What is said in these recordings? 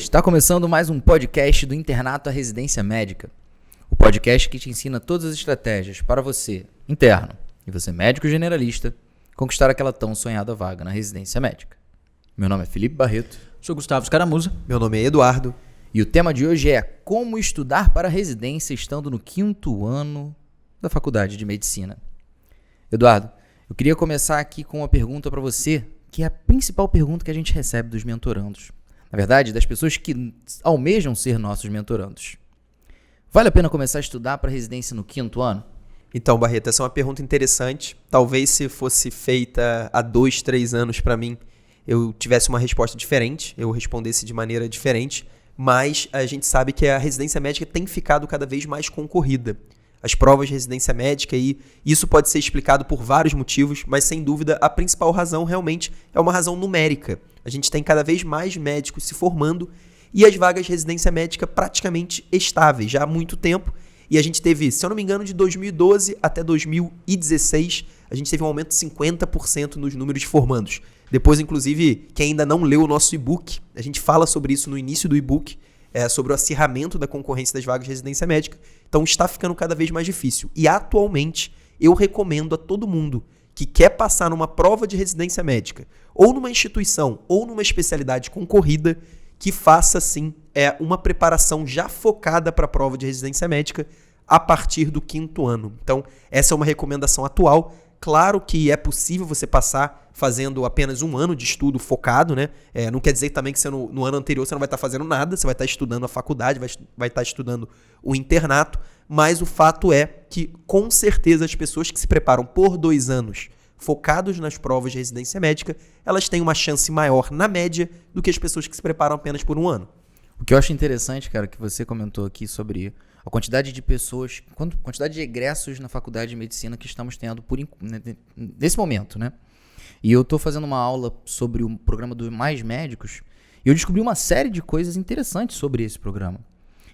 está começando mais um podcast do Internato à Residência Médica. O podcast que te ensina todas as estratégias para você, interno, e você médico generalista, conquistar aquela tão sonhada vaga na residência médica. Meu nome é Felipe Barreto. Sou Gustavo Scaramuza. Meu nome é Eduardo. E o tema de hoje é como estudar para a residência estando no 5º ano da Faculdade de Medicina. Eduardo, eu queria começar aqui com uma pergunta para você, que é a principal pergunta que a gente recebe dos mentorandos. Na verdade, das pessoas que almejam ser nossos mentorandos. Vale a pena começar a estudar para residência no 5º ano? Então, Barreto, essa é uma pergunta interessante. Talvez se fosse feita há 2, 3 anos para mim, eu tivesse uma resposta diferente, eu respondesse de maneira diferente, mas a gente sabe que a residência médica tem ficado cada vez mais concorrida. As provas de residência médica, e isso pode ser explicado por vários motivos, mas sem dúvida a principal razão realmente é uma razão numérica. A gente tem cada vez mais médicos se formando e as vagas de residência médica praticamente estáveis já há muito tempo. E a gente teve, se eu não me engano, de 2012 até 2016, a gente teve um aumento de 50% nos números de formandos. Depois, inclusive, quem ainda não leu o nosso e-book, a gente fala sobre isso no início do e-book, sobre o acirramento da concorrência das vagas de residência médica. Então está ficando cada vez mais difícil. E atualmente eu recomendo a todo mundo que quer passar numa prova de residência médica, ou numa instituição, ou numa especialidade concorrida, que faça sim uma preparação já focada para a prova de residência médica a partir do 5º ano. Então essa é uma recomendação atual. Claro que é possível você passar fazendo apenas 1 ano de estudo focado, né? Não quer dizer também que você no ano anterior você não vai estar fazendo nada, você vai estar estudando a faculdade, vai estar estudando o internato, mas o fato é que, com certeza, as pessoas que se preparam por 2 anos focados nas provas de residência médica, elas têm uma chance maior, na média, do que as pessoas que se preparam apenas por 1 ano. O que eu acho interessante, cara, que você comentou aqui sobre a quantidade de pessoas, quantidade de egressos na faculdade de medicina que estamos tendo nesse momento, né? E eu tô fazendo uma aula sobre o programa do Mais Médicos e eu descobri uma série de coisas interessantes sobre esse programa.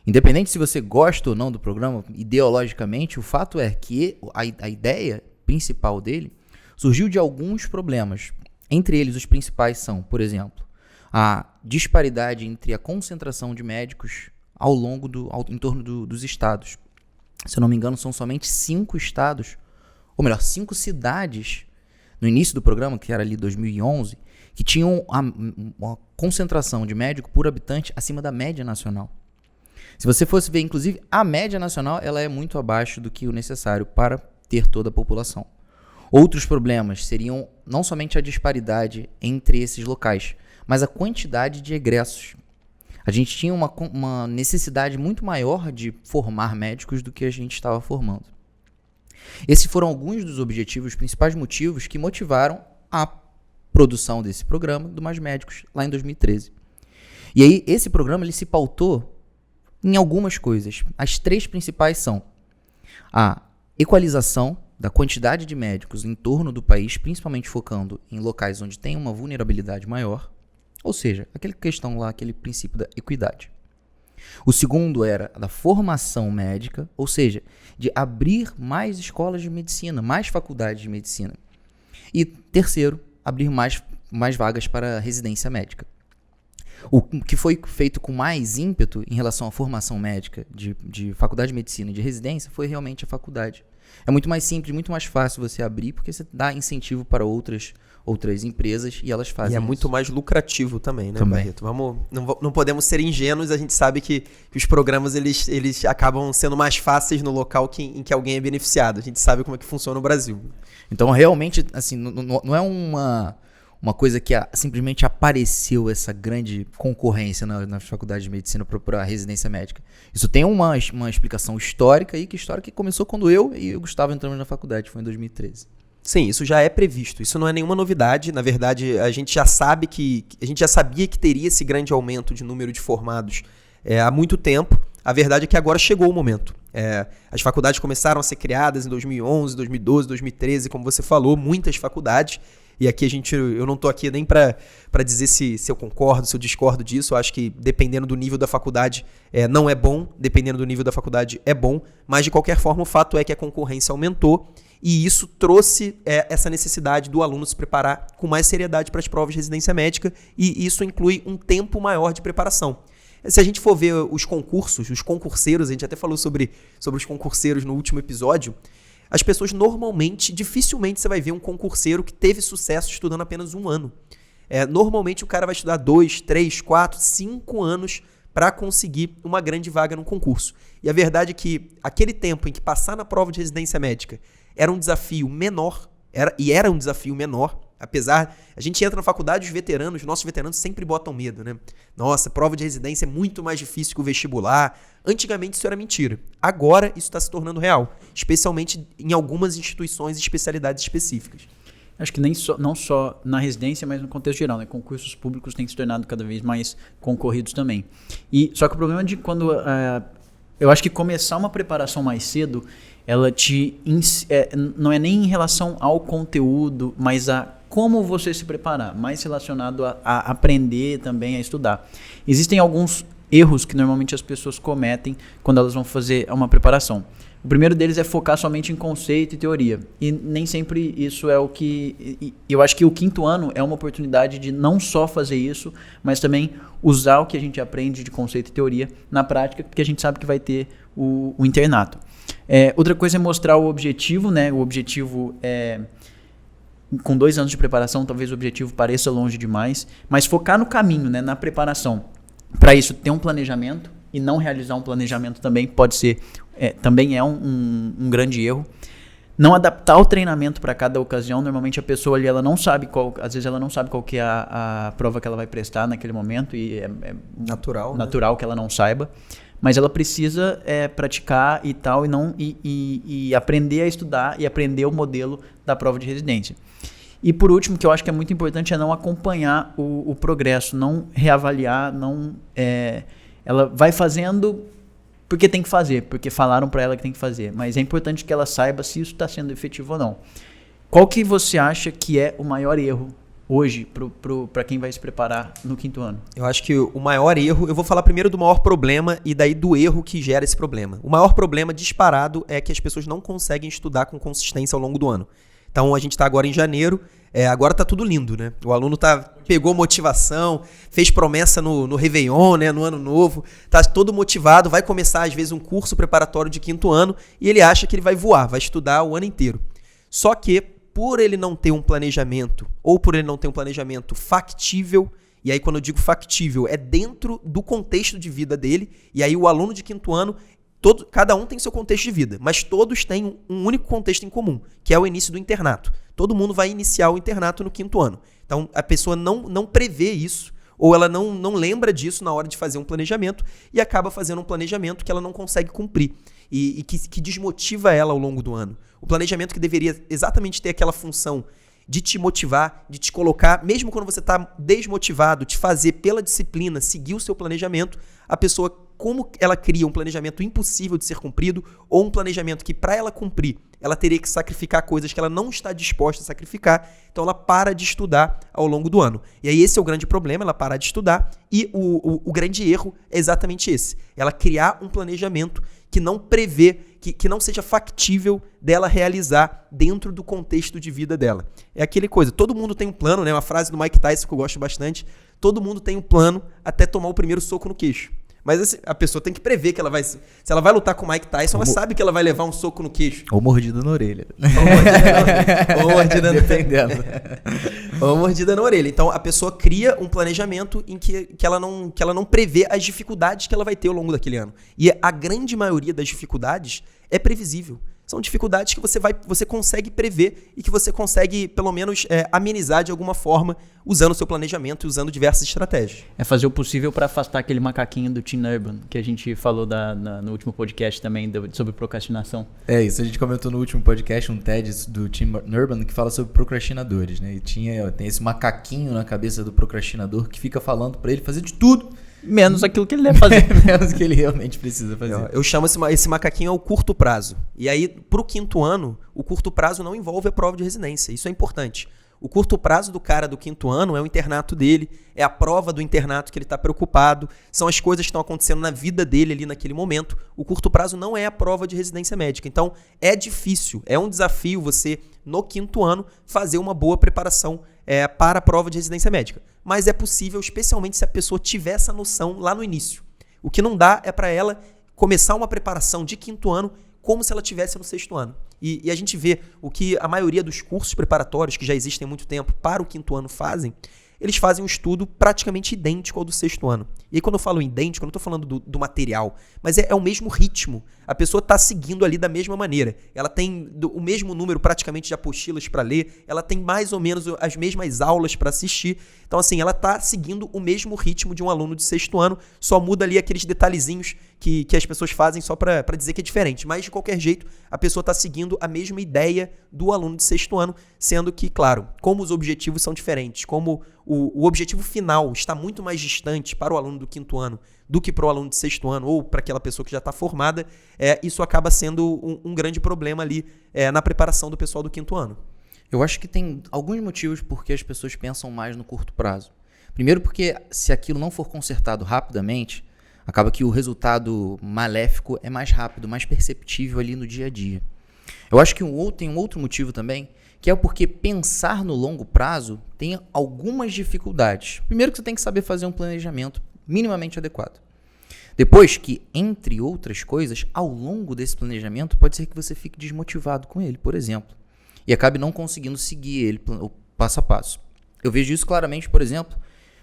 Independente se você gosta ou não do programa, ideologicamente, o fato é que a ideia principal dele surgiu de alguns problemas. Entre eles, os principais são, por exemplo, a disparidade entre a concentração de médicos em torno dos estados. Se eu não me engano, são somente 5 estados, ou melhor, 5 cidades, no início do programa, que era ali 2011, que tinham uma concentração de médico por habitante acima da média nacional. Se você fosse ver, inclusive, a média nacional ela é muito abaixo do que o necessário para ter toda a população. Outros problemas seriam não somente a disparidade entre esses locais, mas a quantidade de egressos. A gente tinha uma necessidade muito maior de formar médicos do que a gente estava formando. Esses foram alguns dos objetivos, principais motivos que motivaram a produção desse programa do Mais Médicos lá em 2013. E aí esse programa ele se pautou em algumas coisas. As 3 principais são a equalização da quantidade de médicos em torno do país, principalmente focando em locais onde tem uma vulnerabilidade maior, ou seja, aquela questão lá, aquele princípio da equidade. O segundo era da formação médica, ou seja, de abrir mais escolas de medicina, mais faculdades de medicina. E terceiro, abrir mais vagas para residência médica. O que foi feito com mais ímpeto em relação à formação médica de faculdade de medicina e de residência foi realmente a faculdade. É muito mais simples, muito mais fácil você abrir, porque você dá incentivo para outras empresas e elas fazem E é isso. Muito mais lucrativo também, né, Barreto? Não podemos ser ingênuos, a gente sabe que os programas eles acabam sendo mais fáceis no local em que alguém é beneficiado. A gente sabe como é que funciona no Brasil. Então, realmente, assim, não é uma coisa que simplesmente apareceu essa grande concorrência na faculdade de medicina para a residência médica. Isso tem uma explicação histórica aí, que começou quando eu e o Gustavo entramos na faculdade, foi em 2013. Sim, isso já é previsto, isso não é nenhuma novidade. Na verdade, a gente já sabia que teria esse grande aumento de número de formados há muito tempo. A verdade é que agora chegou o momento. As faculdades começaram a ser criadas em 2011, 2012, 2013, como você falou, muitas faculdades. E aqui eu não estou aqui nem para dizer se eu concordo, se eu discordo disso. Eu acho que dependendo do nível da faculdade não é bom, dependendo do nível da faculdade é bom. Mas de qualquer forma o fato é que a concorrência aumentou e isso trouxe essa necessidade do aluno se preparar com mais seriedade para as provas de residência médica e isso inclui um tempo maior de preparação. Se a gente for ver os concursos, os concurseiros, a gente até falou sobre os concurseiros no último episódio, as pessoas normalmente, dificilmente você vai ver um concurseiro que teve sucesso estudando apenas 1 ano. Normalmente o cara vai estudar 2, 3, 4, 5 anos para conseguir uma grande vaga num concurso. E a verdade é que aquele tempo em que passar na prova de residência médica era um desafio menor, era um desafio menor, apesar, a gente entra na faculdade, os nossos veteranos sempre botam medo, né? Nossa, prova de residência é muito mais difícil que o vestibular. Antigamente isso era mentira. Agora isso está se tornando real, especialmente em algumas instituições e especialidades específicas. Acho que não só na residência, mas no contexto geral, né? Concursos públicos têm se tornado cada vez mais concorridos também. Só que o problema é de quando... eu acho que começar uma preparação mais cedo, ela não é nem em relação ao conteúdo, mas a como você se preparar, mais relacionado a aprender também a estudar. Existem alguns erros que normalmente as pessoas cometem quando elas vão fazer uma preparação. O primeiro deles é focar somente em conceito e teoria. E nem sempre isso é o que... Eu acho que o 5º ano é uma oportunidade de não só fazer isso, mas também usar o que a gente aprende de conceito e teoria na prática, porque a gente sabe que vai ter o internato. Outra coisa é mostrar o objetivo, né? O objetivo é... Com 2 anos de preparação, talvez o objetivo pareça longe demais, mas focar no caminho, né? Na preparação. Para isso, ter um planejamento e não realizar um planejamento também pode ser... também é um grande erro. Não adaptar o treinamento para cada ocasião. Normalmente a pessoa ali, ela não sabe às vezes ela não sabe qual que é a prova que ela vai prestar naquele momento e é natural que ela não saiba. Mas ela precisa praticar e tal, e aprender a estudar e aprender o modelo da prova de residência. E por último, que eu acho que é muito importante, é não acompanhar o progresso, não reavaliar, ela vai fazendo porque tem que fazer, porque falaram para ela que tem que fazer. Mas é importante que ela saiba se isso está sendo efetivo ou não. Qual que você acha que é o maior erro hoje para quem vai se preparar no 5º ano? Eu acho que o maior erro... Eu vou falar primeiro do maior problema e daí do erro que gera esse problema. O maior problema disparado é que as pessoas não conseguem estudar com consistência ao longo do ano. Então a gente está agora em janeiro, agora tá tudo lindo, né? O aluno pegou motivação, fez promessa no Réveillon, né? No Ano Novo, tá todo motivado, vai começar às vezes um curso preparatório de 5º ano e ele acha que ele vai voar, vai estudar o ano inteiro. Só que por ele não ter um planejamento, ou por ele não ter um planejamento factível, e aí quando eu digo factível, é dentro do contexto de vida dele, e aí o aluno de 5º ano, cada um tem seu contexto de vida, mas todos têm um único contexto em comum, que é o início do internato. Todo mundo vai iniciar o internato no 5º ano. Então a pessoa não prevê isso, ou ela não lembra disso na hora de fazer um planejamento, e acaba fazendo um planejamento que ela não consegue cumprir, e que desmotiva ela ao longo do ano. O planejamento que deveria exatamente ter aquela função de te motivar, de te colocar, mesmo quando você está desmotivado, te fazer pela disciplina, seguir o seu planejamento, a pessoa, como ela cria um planejamento impossível de ser cumprido, ou um planejamento que para ela cumprir, ela teria que sacrificar coisas que ela não está disposta a sacrificar, então ela para de estudar ao longo do ano. E aí esse é o grande problema, ela para de estudar, e o grande erro é exatamente esse, ela criar um planejamento que não prevê, que não seja factível dela realizar dentro do contexto de vida dela. É aquele coisa, todo mundo tem um plano, né? Uma frase do Mike Tyson que eu gosto bastante, todo mundo tem um plano até tomar o primeiro soco no queixo. Mas assim, a pessoa tem que prever que se ela vai lutar com o Mike Tyson, ela sabe que ela vai levar um soco no queixo. Ou mordida na orelha. Ou mordida Dependendo. Ou mordida na orelha. Então a pessoa cria um planejamento em que ela não prevê as dificuldades que ela vai ter ao longo daquele ano. E a grande maioria das dificuldades é previsível. São dificuldades que você consegue prever e que você consegue, pelo menos, amenizar de alguma forma usando o seu planejamento e usando diversas estratégias. É fazer o possível para afastar aquele macaquinho do Tim Urban, que a gente falou no último podcast também sobre procrastinação. Isso a gente comentou no último podcast, um TED do Tim Urban, que fala sobre procrastinadores, né? E tem esse macaquinho na cabeça do procrastinador que fica falando para ele fazer de tudo, menos aquilo que ele deve fazer. Menos que ele realmente precisa fazer. Eu chamo esse macaquinho ao curto prazo. E aí, pro 5º ano, o curto prazo não envolve a prova de residência. Isso é importante. O curto prazo do cara do 5º ano é o internato dele, é a prova do internato que ele está preocupado, são as coisas que estão acontecendo na vida dele ali naquele momento. O curto prazo não é a prova de residência médica. Então, é difícil, é um desafio você, no 5º ano, fazer uma boa preparação para a prova de residência médica. Mas é possível, especialmente se a pessoa tiver essa noção lá no início. O que não dá é para ela começar uma preparação de 5º ano como se ela estivesse no 6º ano. E a gente vê o que a maioria dos cursos preparatórios que já existem há muito tempo para o 5º ano fazem, eles fazem um estudo praticamente idêntico ao do 6º ano. E aí quando eu falo idêntico, eu não estou falando do material, mas é o mesmo ritmo. A pessoa está seguindo ali da mesma maneira. Ela tem o mesmo número praticamente de apostilas para ler, ela tem mais ou menos as mesmas aulas para assistir. Então assim, ela está seguindo o mesmo ritmo de um aluno de 6º ano, só muda ali aqueles detalhezinhos que as pessoas fazem só para dizer que é diferente. Mas de qualquer jeito, a pessoa está seguindo a mesma ideia do aluno de 6º ano, sendo que, claro, como os objetivos são diferentes, como o objetivo final está muito mais distante para o aluno do 5º ano do que para o aluno de 6º ano ou para aquela pessoa que já está formada, isso acaba sendo um grande problema ali na preparação do pessoal do 5º ano. Eu acho que tem alguns motivos por que as pessoas pensam mais no curto prazo. Primeiro porque se aquilo não for consertado rapidamente, acaba que o resultado maléfico é mais rápido, mais perceptível ali no dia a dia. Eu acho que tem um outro motivo também, que é porque pensar no longo prazo tem algumas dificuldades. Primeiro que você tem que saber fazer um planejamento minimamente adequado. Depois que, entre outras coisas, ao longo desse planejamento, pode ser que você fique desmotivado com ele, por exemplo, e acabe não conseguindo seguir ele o passo a passo. Eu vejo isso claramente, por exemplo,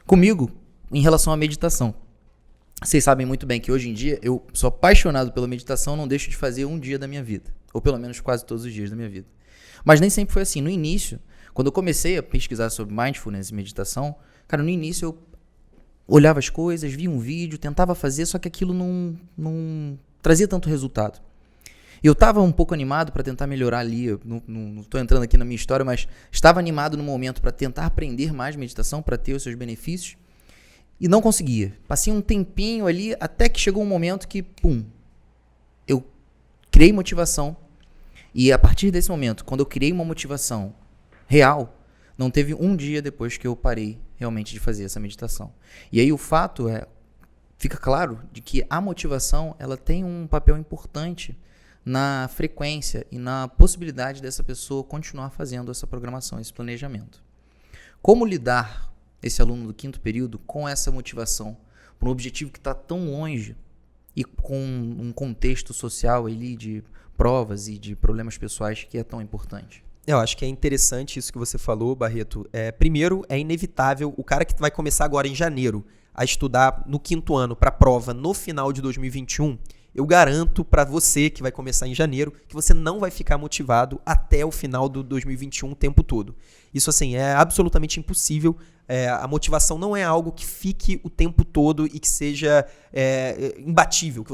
comigo em relação à meditação. Vocês sabem muito bem que hoje em dia eu sou apaixonado pela meditação, não deixo de fazer um dia da minha vida, ou pelo menos quase todos os dias da minha vida. Mas nem sempre foi assim. No início, quando eu comecei a pesquisar sobre mindfulness e meditação, cara, no início eu olhava as coisas, via um vídeo, tentava fazer, só que aquilo não trazia tanto resultado. E eu estava um pouco animado para tentar melhorar ali, eu não estou entrando aqui na minha história, mas estava animado no momento para tentar aprender mais meditação, para ter os seus benefícios, e não conseguia. Passei um tempinho ali, até que chegou um momento que, eu criei motivação. E a partir desse momento, quando eu criei uma motivação real, não teve um dia depois que eu parei realmente de fazer essa meditação. E aí o fato fica claro de que a motivação ela tem um papel importante na frequência e na possibilidade dessa pessoa continuar fazendo essa programação, esse planejamento. Como lidar, esse aluno do 5º período, com essa motivação para um objetivo que está tão longe e com um contexto social ali de provas e de problemas pessoais que é tão importante? Eu acho que é interessante isso que você falou, Barreto. Primeiro, é inevitável o cara que vai começar agora em janeiro a estudar no 5º ano para a prova no final de 2021, eu garanto para você que vai começar em janeiro que você não vai ficar motivado até o final do 2021 o tempo todo. Isso assim é absolutamente impossível. A motivação não é algo que fique o tempo todo e que seja imbatível, que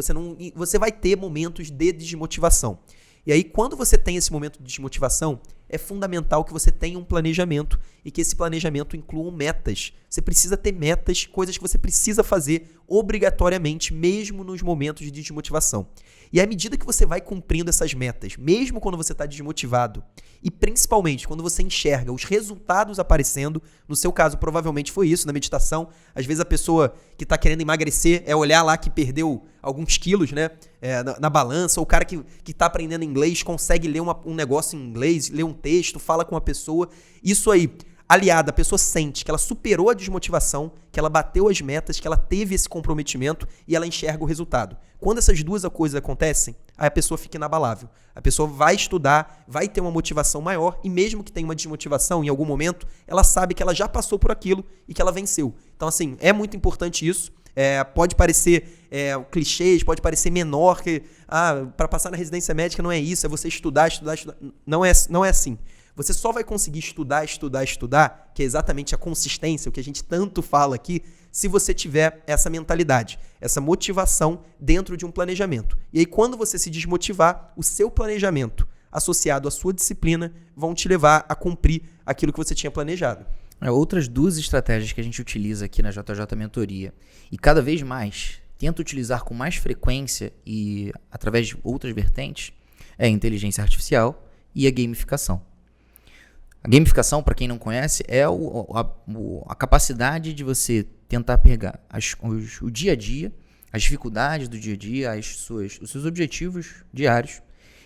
você vai ter momentos de desmotivação. E aí, quando você tem esse momento de desmotivação, é fundamental que você tenha um planejamento e que esse planejamento inclua metas. Você precisa ter metas, coisas que você precisa fazer obrigatoriamente, mesmo nos momentos de desmotivação. E à medida que você vai cumprindo essas metas, mesmo quando você está desmotivado, e principalmente quando você enxerga os resultados aparecendo, no seu caso provavelmente foi isso, na meditação, às vezes a pessoa que está querendo emagrecer olhar lá que perdeu alguns quilos, né, na balança, ou o cara que está aprendendo inglês consegue ler um negócio em inglês, ler um texto, fala com uma pessoa, isso aí, aliada, a pessoa sente que ela superou a desmotivação, que ela bateu as metas, que ela teve esse comprometimento e ela enxerga o resultado. Quando essas duas coisas acontecem, aí a pessoa fica inabalável. A pessoa vai estudar, vai ter uma motivação maior e mesmo que tenha uma desmotivação em algum momento, ela sabe que ela já passou por aquilo e que ela venceu. Então, assim, é muito importante isso. Pode parecer clichês, pode parecer menor, que para passar na residência médica não é isso, é você estudar. Não é assim. Você só vai conseguir estudar, que é exatamente a consistência, o que a gente tanto fala aqui, se você tiver essa mentalidade, essa motivação dentro de um planejamento. E aí, quando você se desmotivar, o seu planejamento associado à sua disciplina vão te levar a cumprir aquilo que você tinha planejado. Outras duas estratégias que a gente utiliza aqui na JJ Mentoria e cada vez mais tenta utilizar com mais frequência e através de outras vertentes é a inteligência artificial e a gamificação. A gamificação, para quem não conhece, é a capacidade de você tentar pegar o dia a dia, as dificuldades do dia a dia, os seus objetivos diários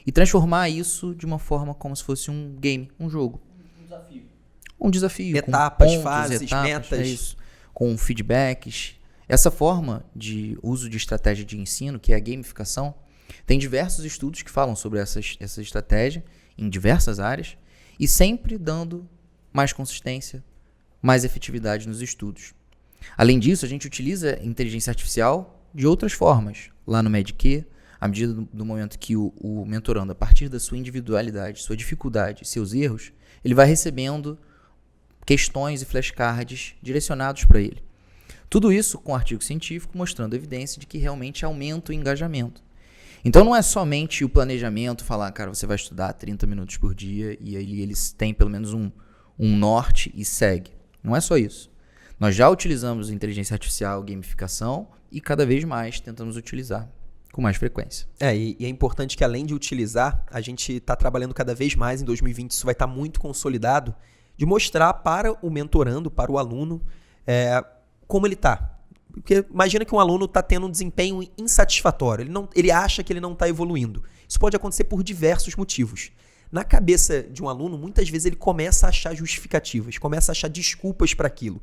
e transformar isso de uma forma como se fosse um game, um jogo. Um desafio. Etapas, com pontos, fases, metas. Com feedbacks. Essa forma de uso de estratégia de ensino, que é a gamificação, tem diversos estudos que falam sobre essa estratégia em diversas áreas e sempre dando mais consistência, mais efetividade nos estudos. Além disso, a gente utiliza a inteligência artificial de outras formas. Lá no Medq, à medida do momento que o mentorando, a partir da sua individualidade, sua dificuldade, seus erros, ele vai recebendo questões e flashcards direcionados para ele. Tudo isso com artigo científico mostrando evidência de que realmente aumenta o engajamento. Então não é somente o planejamento, falar, cara, você vai estudar 30 minutos por dia e aí eles têm pelo menos um norte e segue. Não é só isso. Nós já utilizamos inteligência artificial, gamificação e cada vez mais tentamos utilizar com mais frequência. E é importante que além de utilizar, a gente está trabalhando cada vez mais, em 2020 isso vai estar muito consolidado, de mostrar para o mentorando, para o aluno, como ele está. Porque imagina que um aluno está tendo um desempenho insatisfatório, ele acha que ele não está evoluindo. Isso pode acontecer por diversos motivos. Na cabeça de um aluno, muitas vezes ele começa a achar justificativas, começa a achar desculpas para aquilo.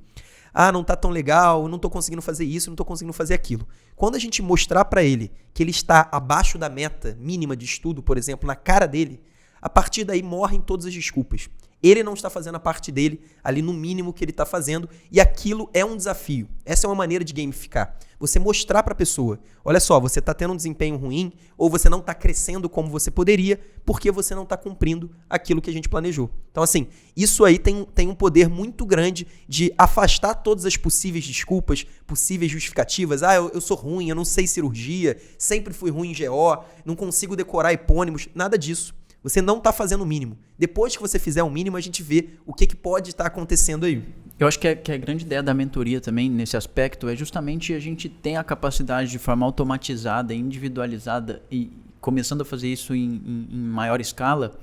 Ah, não está tão legal, não estou conseguindo fazer isso, não estou conseguindo fazer aquilo. Quando a gente mostrar para ele que ele está abaixo da meta mínima de estudo, por exemplo, na cara dele, a partir daí morrem todas as desculpas. Ele não está fazendo a parte dele ali no mínimo que ele está fazendo e aquilo é um desafio. Essa é uma maneira de gamificar. Você mostrar para a pessoa, olha só, você está tendo um desempenho ruim ou você não está crescendo como você poderia porque você não está cumprindo aquilo que a gente planejou. Então assim, isso aí tem um poder muito grande de afastar todas as possíveis desculpas, possíveis justificativas. Ah, eu sou ruim, eu não sei cirurgia, sempre fui ruim em GO, não consigo decorar epônimos, nada disso. Você não está fazendo o mínimo. Depois que você fizer o mínimo, a gente vê o que pode estar acontecendo aí. Eu acho que a grande ideia da mentoria também, nesse aspecto, é justamente a gente ter a capacidade de forma automatizada, individualizada e começando a fazer isso em maior escala,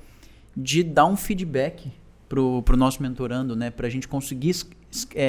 de dar um feedback pro nosso mentorando, né? Para a gente conseguir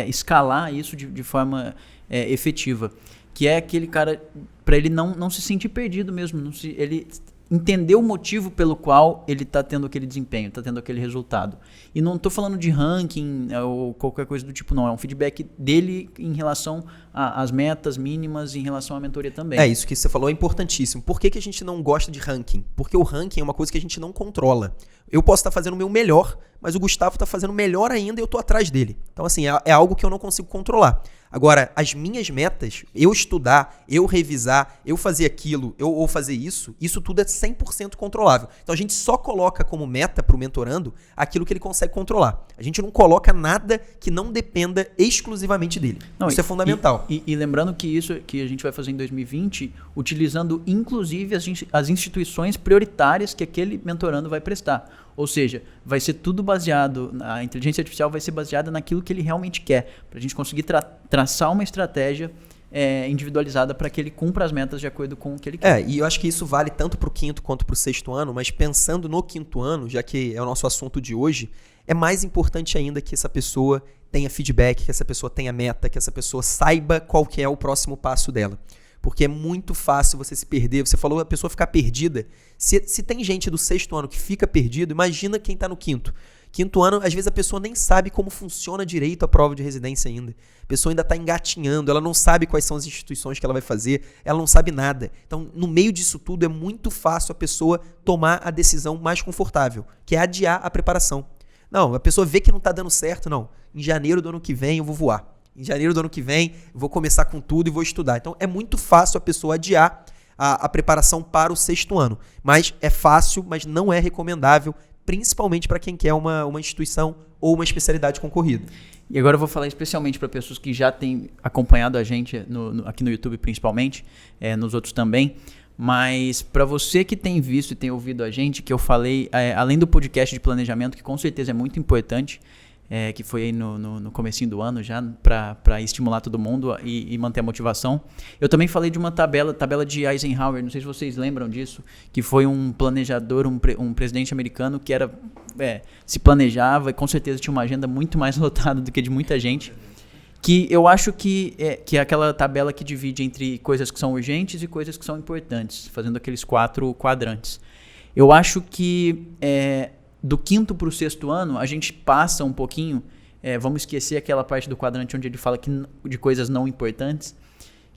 escalar isso de forma efetiva. Que é aquele cara, para ele não se sentir perdido mesmo, ele entender o motivo pelo qual ele está tendo aquele desempenho, está tendo aquele resultado. E não estou falando de ranking ou qualquer coisa do tipo, não. É um feedback dele em relação às metas mínimas, em relação à mentoria também. Isso que você falou é importantíssimo. Por que a gente não gosta de ranking? Porque o ranking é uma coisa que a gente não controla. Eu posso estar fazendo o meu melhor, mas o Gustavo está fazendo melhor ainda e eu estou atrás dele. Então, assim, é algo que eu não consigo controlar. Agora, as minhas metas, eu estudar, eu revisar, eu fazer aquilo, ou fazer isso tudo é 100% controlável. Então, a gente só coloca como meta para o mentorando aquilo que ele consegue controlar. A gente não coloca nada que não dependa exclusivamente dele. Isso é fundamental. E lembrando que isso que a gente vai fazer em 2020, utilizando inclusive as instituições prioritárias que aquele mentorando vai prestar. Ou seja, vai ser tudo baseado, a inteligência artificial vai ser baseada naquilo que ele realmente quer, para a gente conseguir traçar uma estratégia individualizada para que ele cumpra as metas de acordo com o que ele quer. E eu acho que isso vale tanto para o 5º quanto para o 6º ano, mas pensando no 5º ano, já que é o nosso assunto de hoje, é mais importante ainda que essa pessoa tenha feedback, que essa pessoa tenha meta, que essa pessoa saiba qual que é o próximo passo dela. Porque é muito fácil você se perder. Você falou a pessoa ficar perdida. Se tem gente do 6º ano que fica perdido, imagina quem está no 5º. 5º ano, às vezes a pessoa nem sabe como funciona direito a prova de residência ainda. A pessoa ainda está engatinhando, ela não sabe quais são as instituições que ela vai fazer, ela não sabe nada. Então, no meio disso tudo, é muito fácil a pessoa tomar a decisão mais confortável, que é adiar a preparação. Não, a pessoa vê que não está dando certo, não. Em janeiro do ano que vem eu vou voar. Em janeiro do ano que vem, eu vou começar com tudo e vou estudar. Então, é muito fácil a pessoa adiar a preparação para o 6º ano. Mas é fácil, mas não é recomendável, principalmente para quem quer uma instituição ou uma especialidade concorrida. E agora eu vou falar especialmente para pessoas que já têm acompanhado a gente, aqui no YouTube principalmente, nos outros também. Mas para você que tem visto e tem ouvido a gente, que eu falei, além do podcast de planejamento, que com certeza é muito importante, que foi aí no comecinho do ano já, para estimular todo mundo e manter a motivação. Eu também falei de uma tabela de Eisenhower, não sei se vocês lembram disso, que foi um planejador, um presidente americano que se planejava e com certeza tinha uma agenda muito mais lotada do que de muita gente, que eu acho que é aquela tabela que divide entre coisas que são urgentes e coisas que são importantes, fazendo aqueles 4 quadrantes. Eu acho que do 5º para o 6º ano, a gente passa um pouquinho vamos esquecer aquela parte do quadrante onde ele fala de coisas não importantes,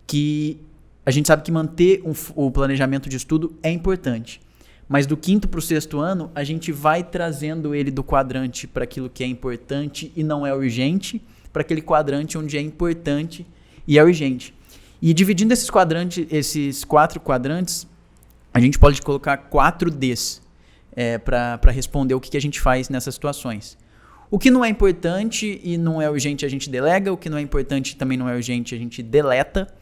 que a gente sabe que manter o planejamento de estudo é importante. Mas do 5º para o 6º ano, a gente vai trazendo ele do quadrante para aquilo que é importante e não é urgente, para aquele quadrante onde é importante e é urgente. E dividindo esses 4 quadrantes, a gente pode colocar 4 Ds para responder o que a gente faz nessas situações. O que não é importante e não é urgente a gente delega, o que não é importante e também não é urgente a gente deleta.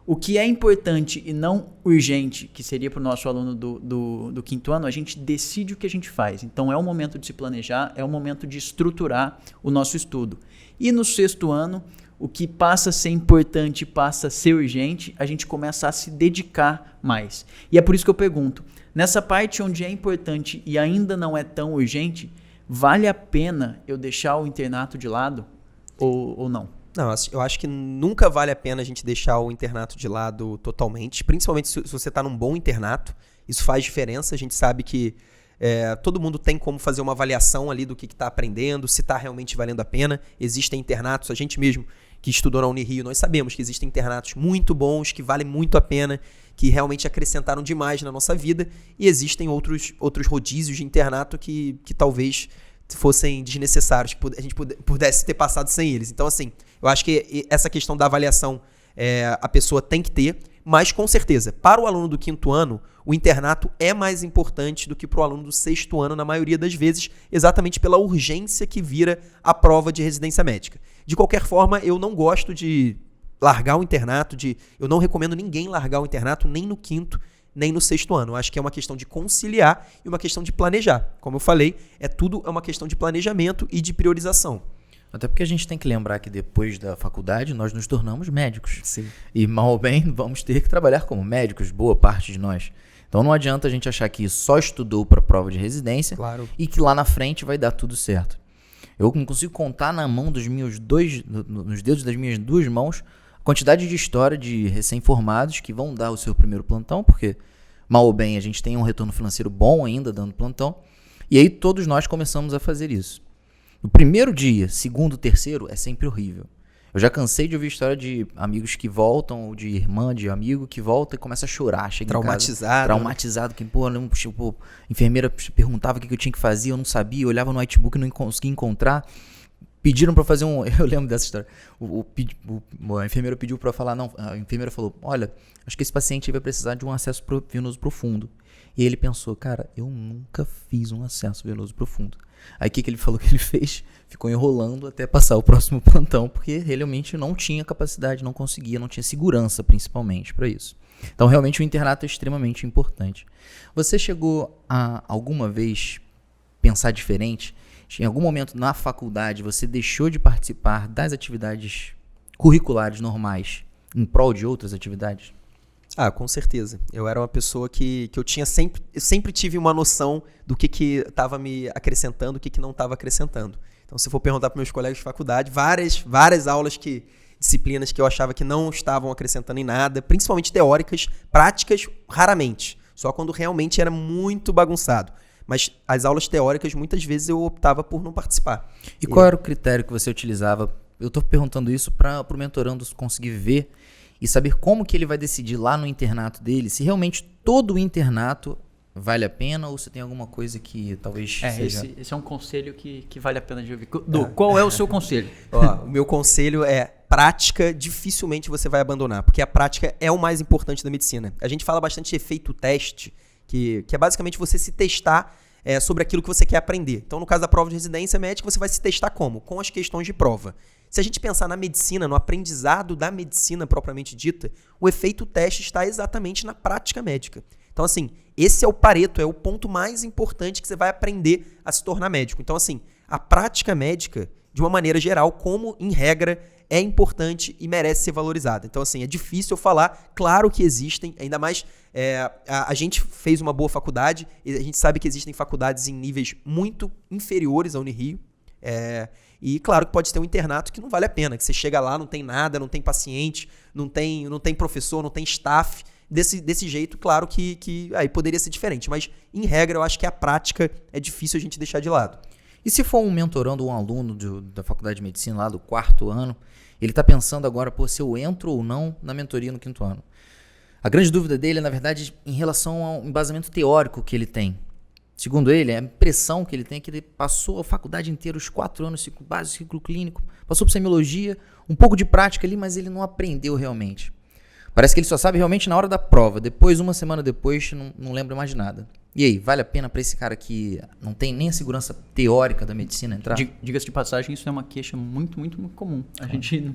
O que é importante e não urgente, que seria para o nosso aluno do 5º ano, a gente decide o que a gente faz. Então é o momento de se planejar, é o momento de estruturar o nosso estudo. E no 6º ano, o que passa a ser importante, passa a ser urgente, a gente começa a se dedicar mais. E é por isso que eu pergunto, nessa parte onde é importante e ainda não é tão urgente, vale a pena eu deixar o internato de lado ou não? Não, eu acho que nunca vale a pena a gente deixar o internato de lado totalmente, principalmente se você está num bom internato. Isso faz diferença, a gente sabe que todo mundo tem como fazer uma avaliação ali do que está aprendendo, se está realmente valendo a pena. Existem internatos, a gente mesmo que estudou na Unirio, nós sabemos que existem internatos muito bons, que valem muito a pena, que realmente acrescentaram demais na nossa vida, e existem outros rodízios de internato que talvez fossem desnecessários, que a gente pudesse ter passado sem eles. Então, assim, eu acho que essa questão da avaliação a pessoa tem que ter, mas com certeza, para o aluno do 5º ano, o internato é mais importante do que para o aluno do 6º ano, na maioria das vezes, exatamente pela urgência que vira a prova de residência médica. De qualquer forma, eu não gosto de largar o internato, eu não recomendo ninguém largar o internato nem no 5º, nem no 6º ano. Eu acho que é uma questão de conciliar e uma questão de planejar. Como eu falei, tudo é uma questão de planejamento e de priorização. Até porque a gente tem que lembrar que depois da faculdade nós nos tornamos médicos. Sim. E mal ou bem vamos ter que trabalhar como médicos, boa parte de nós. Então não adianta a gente achar que só estudou para a prova de residência, claro, e que lá na frente vai dar tudo certo. Eu não consigo contar na mão nos dedos das minhas 2 mãos a quantidade de história de recém-formados que vão dar o seu primeiro plantão, porque mal ou bem a gente tem um retorno financeiro bom ainda dando plantão, e aí todos nós começamos a fazer isso. No primeiro dia, 2º, 3º, é sempre horrível. Eu já cansei de ouvir história de amigos que voltam, ou de irmã, de amigo que volta e começa a chorar, chega traumatizado. Em casa, traumatizado, que a enfermeira perguntava o que eu tinha que fazer, eu não sabia, eu olhava no notebook e não conseguia encontrar. Pediram para fazer eu lembro dessa história. A enfermeira pediu para falar, a enfermeira falou, olha, acho que esse paciente vai precisar de um acesso venoso profundo. E ele pensou, cara, eu nunca fiz um acesso venoso profundo. Aí o que ele falou que ele fez? Ficou enrolando até passar o próximo plantão, porque realmente não tinha capacidade, não conseguia, não tinha segurança principalmente para isso. Então realmente o internato é extremamente importante. Você chegou a alguma vez pensar diferente? Em algum momento na faculdade você deixou de participar das atividades curriculares normais em prol de outras atividades? Ah, com certeza. Eu era uma pessoa que eu sempre tive uma noção do que estava me acrescentando, o que não estava acrescentando. Então, se for perguntar para meus colegas de faculdade, várias aulas disciplinas que eu achava que não estavam acrescentando em nada, principalmente teóricas, práticas, raramente. Só quando realmente era muito bagunçado. Mas as aulas teóricas, muitas vezes eu optava por não participar. E qual era o critério que você utilizava? Eu estou perguntando isso para o mentorando conseguir ver e saber como que ele vai decidir lá no internato dele, se realmente todo o internato vale a pena ou se tem alguma coisa que talvez seja... Esse é um conselho que vale a pena de ouvir. Du, qual é o seu conselho? O meu conselho é prática, dificilmente você vai abandonar, porque a prática é o mais importante da medicina. A gente fala bastante de efeito teste, que é basicamente você se testar sobre aquilo que você quer aprender. Então, no caso da prova de residência médica, você vai se testar como? Com as questões de prova. Se a gente pensar na medicina, no aprendizado da medicina propriamente dita, o efeito teste está exatamente na prática médica. Então, assim, esse é o Pareto, é o ponto mais importante que você vai aprender a se tornar médico. Então, assim, a prática médica, de uma maneira geral, como em regra, é importante e merece ser valorizada. Então, assim, é difícil eu falar, claro que existem, ainda mais a gente fez uma boa faculdade, e a gente sabe que existem faculdades em níveis muito inferiores à Unirio, e claro que pode ter um internato que não vale a pena, que você chega lá, não tem nada, não tem paciente, não tem professor, não tem staff. Desse jeito, claro que aí poderia ser diferente, mas em regra eu acho que a prática é difícil a gente deixar de lado. E se for um mentorando um aluno da faculdade de medicina lá do 4º ano, ele está pensando agora, pô, se eu entro ou não na mentoria no 5º ano. A grande dúvida dele é, na verdade, em relação ao embasamento teórico que ele tem. Segundo ele, a impressão que ele tem é que ele passou a faculdade inteira, os 4 anos, ciclo básico, ciclo clínico, passou por semiologia, um pouco de prática ali, mas ele não aprendeu realmente. Parece que ele só sabe realmente na hora da prova. Depois, uma semana depois, não lembra mais de nada. E aí, vale a pena para esse cara que não tem nem a segurança teórica da medicina entrar? Diga-se de passagem, isso é uma queixa muito, muito, muito comum. A gente não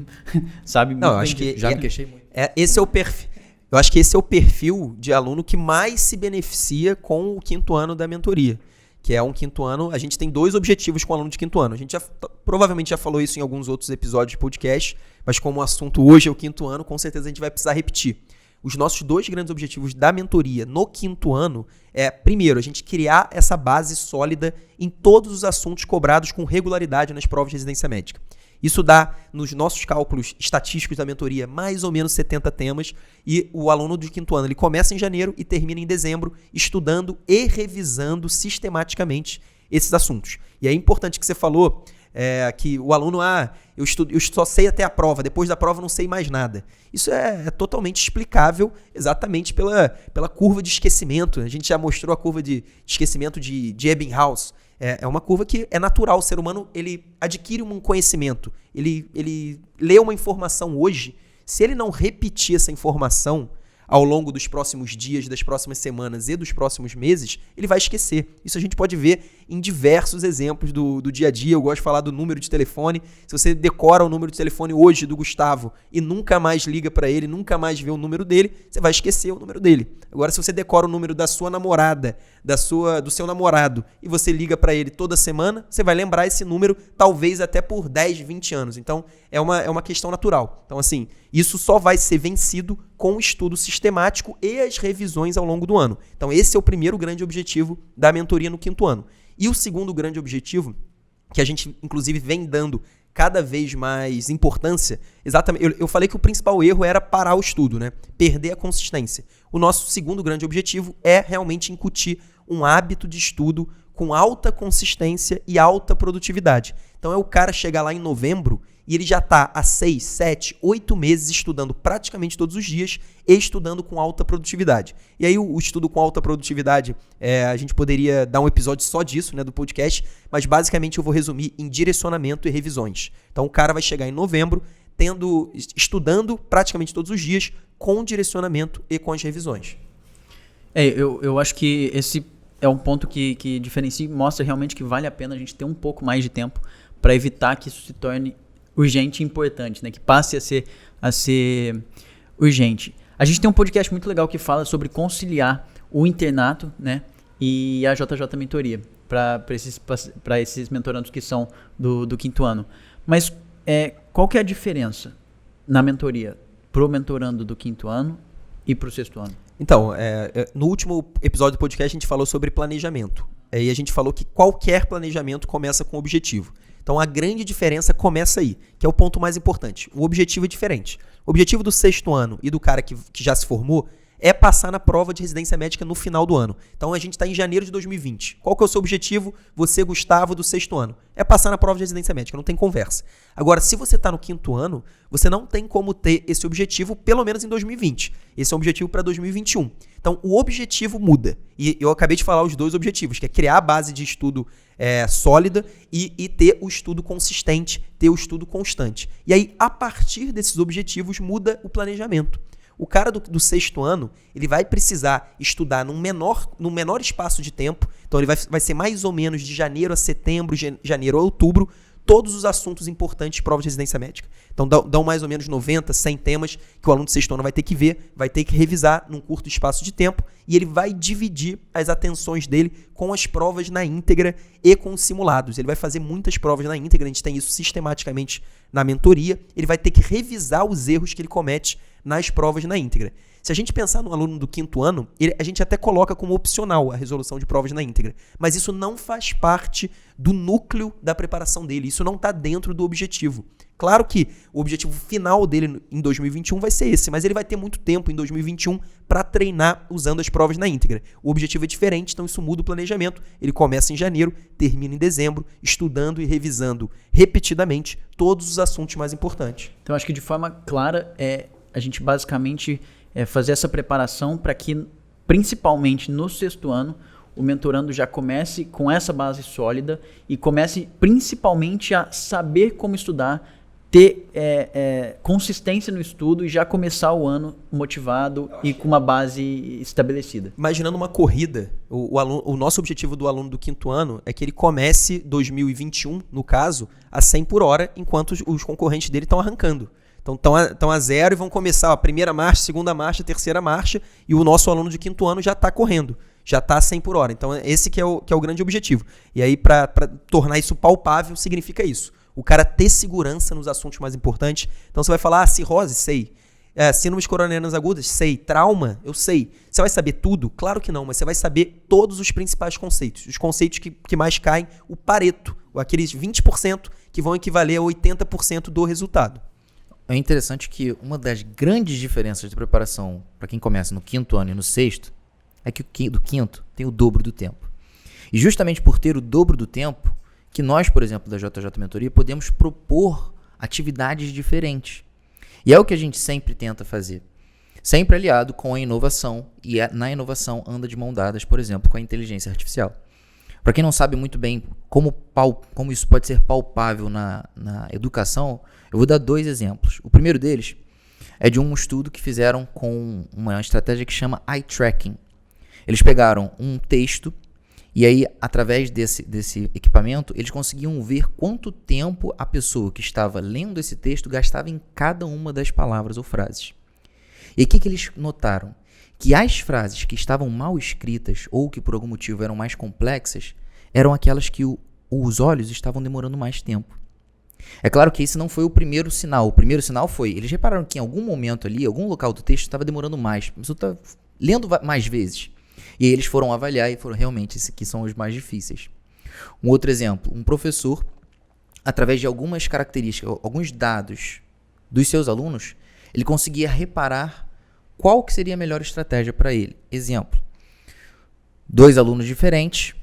sabe muito Não, bem acho que disso. Já me queixei muito. esse é o perfil. Eu acho que esse é o perfil de aluno que mais se beneficia com o 5º ano da mentoria. Que é um 5º ano, a gente tem 2 objetivos com o aluno de 5º ano. A gente provavelmente já falou isso em alguns outros episódios de podcast, mas como o assunto hoje é o 5º ano, com certeza a gente vai precisar repetir. Os nossos 2 grandes objetivos da mentoria no 5º ano é, primeiro, a gente criar essa base sólida em todos os assuntos cobrados com regularidade nas provas de residência médica. Isso dá, nos nossos cálculos estatísticos da mentoria, mais ou menos 70 temas, e o aluno do 5º ano ele começa em janeiro e termina em dezembro, estudando e revisando sistematicamente esses assuntos. E é importante que você falou que o aluno, eu só sei até a prova, depois da prova não sei mais nada. Isso é totalmente explicável exatamente pela curva de esquecimento. A gente já mostrou a curva de esquecimento de Ebbinghaus. É uma curva que é natural. O ser humano ele adquire um conhecimento, ele lê uma informação hoje. Se ele não repetir essa informação ao longo dos próximos dias, das próximas semanas e dos próximos meses, ele vai esquecer. Isso a gente pode ver em diversos exemplos do dia a dia. Eu gosto de falar do número de telefone. Se você decora o número de telefone hoje do Gustavo e nunca mais liga para ele, nunca mais vê o número dele, você vai esquecer o número dele. Agora, se você decora o número da sua namorada, do seu namorado, e você liga para ele toda semana, você vai lembrar esse número talvez até por 10, 20 anos. Então, é uma questão natural. Então, assim, isso só vai ser vencido com o estudo sistemático e as revisões ao longo do ano. Então, esse é o primeiro grande objetivo da mentoria no 5º ano. E o segundo grande objetivo, que a gente, inclusive, vem dando cada vez mais importância, exatamente, eu falei que o principal erro era parar o estudo, né? Perder a consistência. O nosso segundo grande objetivo é realmente incutir um hábito de estudo com alta consistência e alta produtividade. Então, é o cara chegar lá em novembro e ele já está há 6, 7, 8 meses estudando praticamente todos os dias e estudando com alta produtividade. E aí o estudo com alta produtividade, a gente poderia dar um episódio só disso, né, do podcast, mas basicamente eu vou resumir em direcionamento e revisões. Então o cara vai chegar em novembro estudando praticamente todos os dias com direcionamento e com as revisões. Eu acho que esse é um ponto que diferencia e mostra realmente que vale a pena a gente ter um pouco mais de tempo para evitar que isso se torne urgente e importante, né? Que passe a ser urgente. A gente tem um podcast muito legal que fala sobre conciliar o internato, né, e a JJ Mentoria para esses mentorandos que são do 5º ano. Mas qual que é a diferença na mentoria pro mentorando do 5º ano e pro 6º ano? Então, no último episódio do podcast a gente falou sobre planejamento. E a gente falou que qualquer planejamento começa com objetivo. Então, a grande diferença começa aí, que é o ponto mais importante. O objetivo é diferente. O objetivo do 6º ano e do cara que já se formou é passar na prova de residência médica no final do ano. Então, a gente está em janeiro de 2020. Qual que é o seu objetivo, você, Gustavo, do 6º ano? É passar na prova de residência médica, não tem conversa. Agora, se você está no 5º ano, você não tem como ter esse objetivo, pelo menos em 2020. Esse é um objetivo para 2021. Então, o objetivo muda. E eu acabei de falar os 2 objetivos, que é criar a base de estudo sólida e ter o estudo consistente, ter o estudo constante. E aí, a partir desses objetivos, muda o planejamento. O cara do 6º ano, ele vai precisar estudar num menor espaço de tempo. Então, ele vai ser mais ou menos de janeiro a setembro, janeiro a outubro, todos os assuntos importantes de prova de residência médica. Então, dão mais ou menos 90, 100 temas que o aluno do 6º ano vai ter que ver, vai ter que revisar num curto espaço de tempo e ele vai dividir as atenções dele com as provas na íntegra e com os simulados. Ele vai fazer muitas provas na íntegra, a gente tem isso sistematicamente na mentoria. Ele vai ter que revisar os erros que ele comete nas provas na íntegra. Se a gente pensar no aluno do 5º ano, a gente até coloca como opcional a resolução de provas na íntegra. Mas isso não faz parte do núcleo da preparação dele. Isso não está dentro do objetivo. Claro que o objetivo final dele em 2021 vai ser esse, mas ele vai ter muito tempo em 2021 para treinar usando as provas na íntegra. O objetivo é diferente, então isso muda o planejamento. Ele começa em janeiro, termina em dezembro, estudando e revisando repetidamente todos os assuntos mais importantes. Então, acho que de forma clara, a gente basicamente fazer essa preparação para que, principalmente no 6º ano, o mentorando já comece com essa base sólida e comece principalmente a saber como estudar, ter consistência no estudo e já começar o ano motivado e com uma base estabelecida. Imaginando uma corrida, o nosso objetivo do aluno do 5º ano é que ele comece 2021, no caso, a 100 por hora, enquanto os concorrentes dele estão arrancando. Então estão a 0 e vão começar a primeira marcha, segunda marcha, terceira marcha, e o nosso aluno de 5º ano já está correndo, já está a 100 por hora. Então esse que é o grande objetivo. E aí, para tornar isso palpável, significa isso. O cara ter segurança nos assuntos mais importantes. Então você vai falar, cirrose, sei. Síndromes coronarianas agudas, sei. Trauma, eu sei. Você vai saber tudo? Claro que não, mas você vai saber todos os principais conceitos. Os conceitos que mais caem, o Pareto, aqueles 20% que vão equivaler a 80% do resultado. É interessante que uma das grandes diferenças de preparação para quem começa no 5º ano e no 6º é que o do 5º tem o dobro do tempo. E justamente por ter o dobro do tempo, que nós, por exemplo, da JJ Mentoria, podemos propor atividades diferentes. E é o que a gente sempre tenta fazer. Sempre aliado com a inovação. E na inovação anda de mão dadas, por exemplo, com a inteligência artificial. Para quem não sabe muito bem como isso pode ser palpável na educação, eu vou dar 2 exemplos. O primeiro deles é de um estudo que fizeram com uma estratégia que chama eye tracking. Eles pegaram um texto e aí, através desse equipamento, eles conseguiam ver quanto tempo a pessoa que estava lendo esse texto gastava em cada uma das palavras ou frases. E o que eles notaram? Que as frases que estavam mal escritas ou que por algum motivo eram mais complexas eram aquelas que os olhos estavam demorando mais tempo. É claro que esse não foi o primeiro sinal. O primeiro sinal foi, eles repararam que em algum momento ali, algum local do texto estava demorando mais. A pessoa está lendo mais vezes. E aí eles foram avaliar e foram realmente, esses aqui são os mais difíceis. Um outro exemplo, um professor, através de algumas características, alguns dados dos seus alunos, ele conseguia reparar qual que seria a melhor estratégia para ele. Exemplo, 2 alunos diferentes,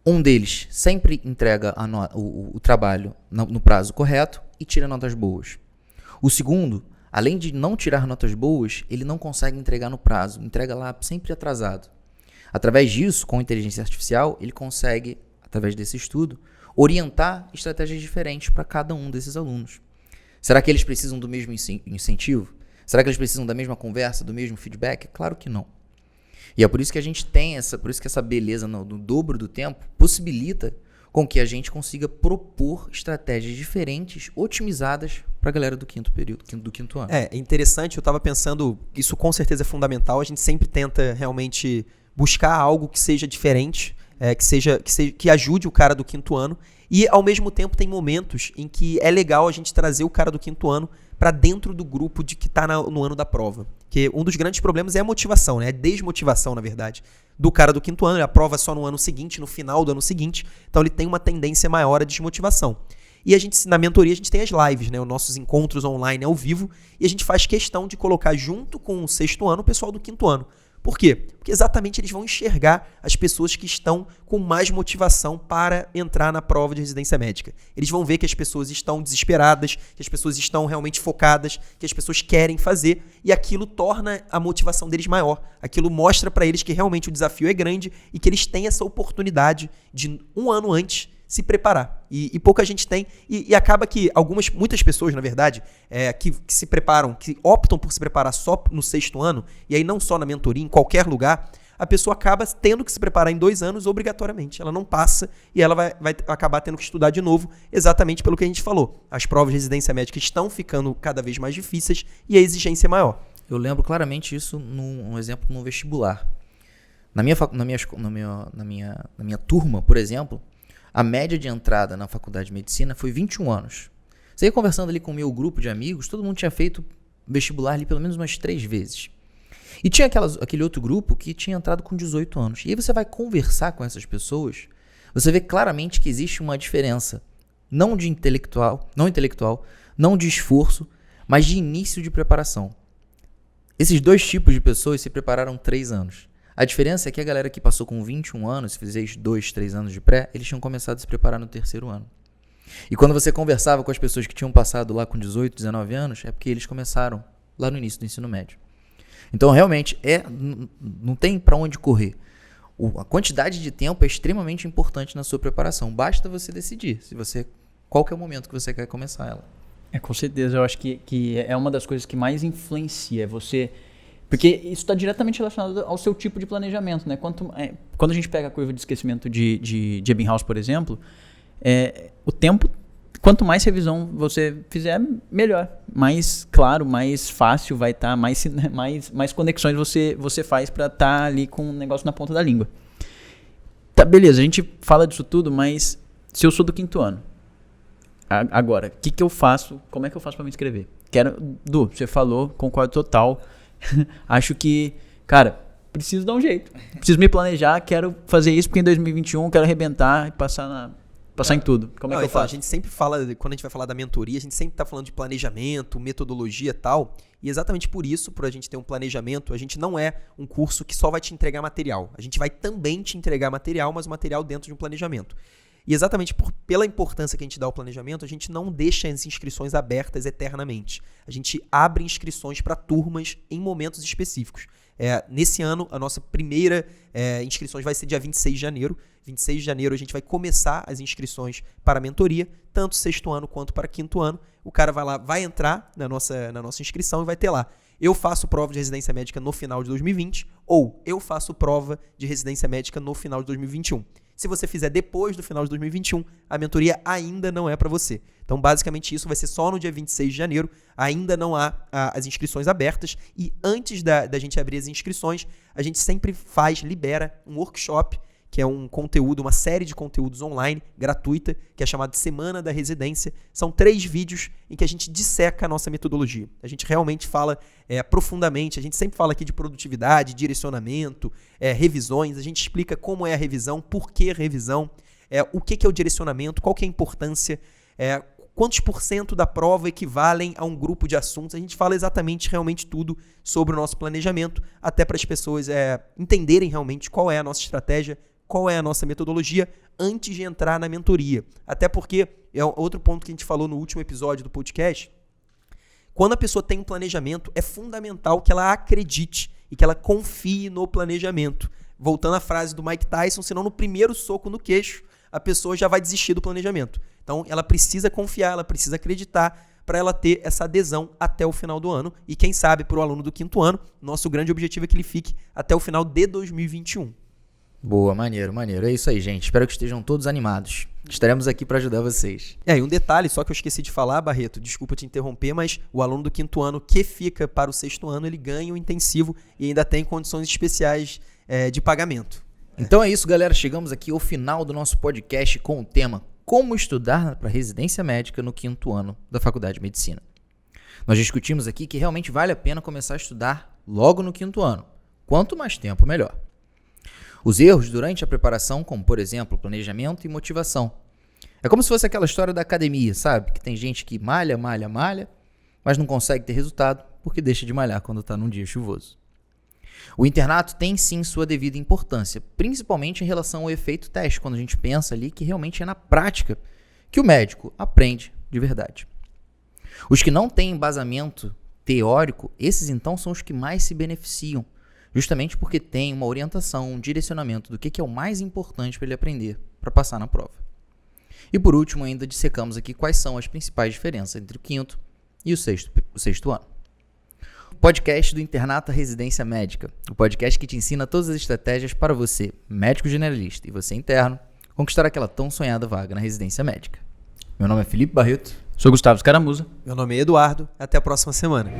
um deles sempre entrega o trabalho no prazo correto e tira notas boas. O segundo, além de não tirar notas boas, ele não consegue entregar no prazo, entrega lá sempre atrasado. Através disso, com inteligência artificial, ele consegue, através desse estudo, orientar estratégias diferentes para cada um desses alunos. Será que eles precisam do mesmo incentivo? Será que eles precisam da mesma conversa, do mesmo feedback? Claro que não. E é por isso que a gente tem por isso que essa beleza no dobro do tempo possibilita com que a gente consiga propor estratégias diferentes, otimizadas para a galera do 5º período, do 5º ano. É interessante, eu estava pensando, isso com certeza é fundamental, a gente sempre tenta realmente buscar algo que seja diferente, que ajude o cara do 5º ano, e ao mesmo tempo tem momentos em que é legal a gente trazer o cara do 5º ano para dentro do grupo de que está no ano da prova. Porque um dos grandes problemas é a motivação, né? A desmotivação, na verdade, do cara do 5º ano. Ele aprova só no ano seguinte, no final do ano seguinte. Então ele tem uma tendência maior à desmotivação. E na mentoria a gente tem as lives, né? Os nossos encontros online ao vivo. E a gente faz questão de colocar junto com o 6º ano o pessoal do 5º ano. Por quê? Porque exatamente eles vão enxergar as pessoas que estão com mais motivação para entrar na prova de residência médica. Eles vão ver que as pessoas estão desesperadas, que as pessoas estão realmente focadas, que as pessoas querem fazer, e aquilo torna a motivação deles maior. Aquilo mostra para eles que realmente o desafio é grande e que eles têm essa oportunidade de um ano antes se preparar. E pouca gente tem. E acaba que muitas pessoas, na verdade, que se preparam, que optam por se preparar só no 6º ano, e aí não só na mentoria, em qualquer lugar, a pessoa acaba tendo que se preparar em 2 anos obrigatoriamente. Ela não passa e ela vai acabar tendo que estudar de novo, exatamente pelo que a gente falou. As provas de residência médica estão ficando cada vez mais difíceis e a exigência é maior. Eu lembro claramente isso num exemplo no vestibular. Na minha turma, por exemplo, a média de entrada na faculdade de medicina foi 21 anos. Você ia conversando ali com o meu grupo de amigos, todo mundo tinha feito vestibular ali pelo menos umas 3 vezes. E tinha aquele outro grupo que tinha entrado com 18 anos. E aí você vai conversar com essas pessoas, você vê claramente que existe uma diferença, não intelectual, não de esforço, mas de início de preparação. Esses dois tipos de pessoas se prepararam 3 anos. A diferença é que a galera que passou com 21 anos, se fizer 2, 3 anos de pré, eles tinham começado a se preparar no 3º ano. E quando você conversava com as pessoas que tinham passado lá com 18, 19 anos, é porque eles começaram lá no início do ensino médio. Então, realmente, não tem para onde correr. A quantidade de tempo é extremamente importante na sua preparação. Basta você decidir qual que é o momento que você quer começar ela. Com certeza. Eu acho que é uma das coisas que mais influencia você... Porque isso está diretamente relacionado ao seu tipo de planejamento, né? Quando a gente pega a curva de esquecimento de Ebbinghaus, por exemplo, o tempo, quanto mais revisão você fizer, melhor. Mais claro, mais fácil vai estar, mais conexões você faz para estar ali com o negócio na ponta da língua. Tá, beleza, a gente fala disso tudo, mas se eu sou do 5º ano, agora, o que eu faço? Como é que eu faço para me inscrever? Du, você falou, concordo total. Acho que, cara, preciso dar um jeito. Preciso me planejar, quero fazer isso porque em 2021 quero arrebentar e passar em tudo. Como é que eu faço? A gente sempre fala, quando a gente vai falar da mentoria, a gente sempre tá falando de planejamento, metodologia e tal. E exatamente por isso, por a gente ter um planejamento, a gente não é um curso que só vai te entregar material. A gente vai também te entregar material, mas o material dentro de um planejamento. E exatamente pela importância que a gente dá ao planejamento, a gente não deixa as inscrições abertas eternamente. A gente abre inscrições para turmas em momentos específicos. Nesse ano, a nossa primeira inscrições vai ser dia 26 de janeiro. 26 de janeiro a gente vai começar as inscrições para a mentoria, tanto 6º ano quanto para 5º ano. O cara vai entrar na nossa inscrição e vai ter lá: eu faço prova de residência médica no final de 2020 ou eu faço prova de residência médica no final de 2021. Se você fizer depois do final de 2021, a mentoria ainda não é para você. Então, basicamente, isso vai ser só no dia 26 de janeiro. Ainda não há as inscrições abertas. E antes da gente abrir as inscrições, a gente sempre libera um workshop, que é um conteúdo, uma série de conteúdos online, gratuita, que é chamado de Semana da Residência. São 3 vídeos em que a gente disseca a nossa metodologia. A gente realmente fala profundamente, a gente sempre fala aqui de produtividade, direcionamento, revisões, a gente explica como é a revisão, por que revisão, o que é o direcionamento, qual que é a importância, quantos % da prova equivalem a um grupo de assuntos. A gente fala exatamente, realmente tudo sobre o nosso planejamento, até para as pessoas entenderem realmente qual é a nossa estratégia, qual é a nossa metodologia antes de entrar na mentoria. Até porque, é outro ponto que a gente falou no último episódio do podcast, quando a pessoa tem um planejamento, é fundamental que ela acredite e que ela confie no planejamento. Voltando à frase do Mike Tyson, senão no primeiro soco no queixo, a pessoa já vai desistir do planejamento. Então, ela precisa confiar, ela precisa acreditar para ela ter essa adesão até o final do ano. E quem sabe, para o aluno do 5º ano, nosso grande objetivo é que ele fique até o final de 2021. Boa, maneiro. É isso aí, gente. Espero que estejam todos animados. Estaremos aqui para ajudar vocês. E um detalhe, só que eu esqueci de falar, Barreto, desculpa te interromper, mas o aluno do 5º ano que fica para o 6º ano, ele ganha o intensivo e ainda tem condições especiais de pagamento. Então é isso, galera. Chegamos aqui ao final do nosso podcast com o tema Como estudar para residência médica no 5º ano da Faculdade de Medicina. Nós discutimos aqui que realmente vale a pena começar a estudar logo no 5º ano. Quanto mais tempo, melhor. Os erros durante a preparação, como por exemplo, planejamento e motivação. É como se fosse aquela história da academia, sabe? Que tem gente que malha, mas não consegue ter resultado porque deixa de malhar quando está num dia chuvoso. O internato tem sim sua devida importância, principalmente em relação ao efeito teste, quando a gente pensa ali que realmente é na prática que o médico aprende de verdade. Os que não têm embasamento teórico, esses então são os que mais se beneficiam, justamente porque tem uma orientação, um direcionamento do que é o mais importante para ele aprender para passar na prova. E por último, ainda dissecamos aqui quais são as principais diferenças entre o 5º e o 6º ano. O podcast do Internato à Residência Médica, o podcast que te ensina todas as estratégias para você, médico generalista e você interno, conquistar aquela tão sonhada vaga na residência médica. Meu nome é Felipe Barreto. Sou Gustavo Scaramuza. Meu nome é Eduardo. Até a próxima semana.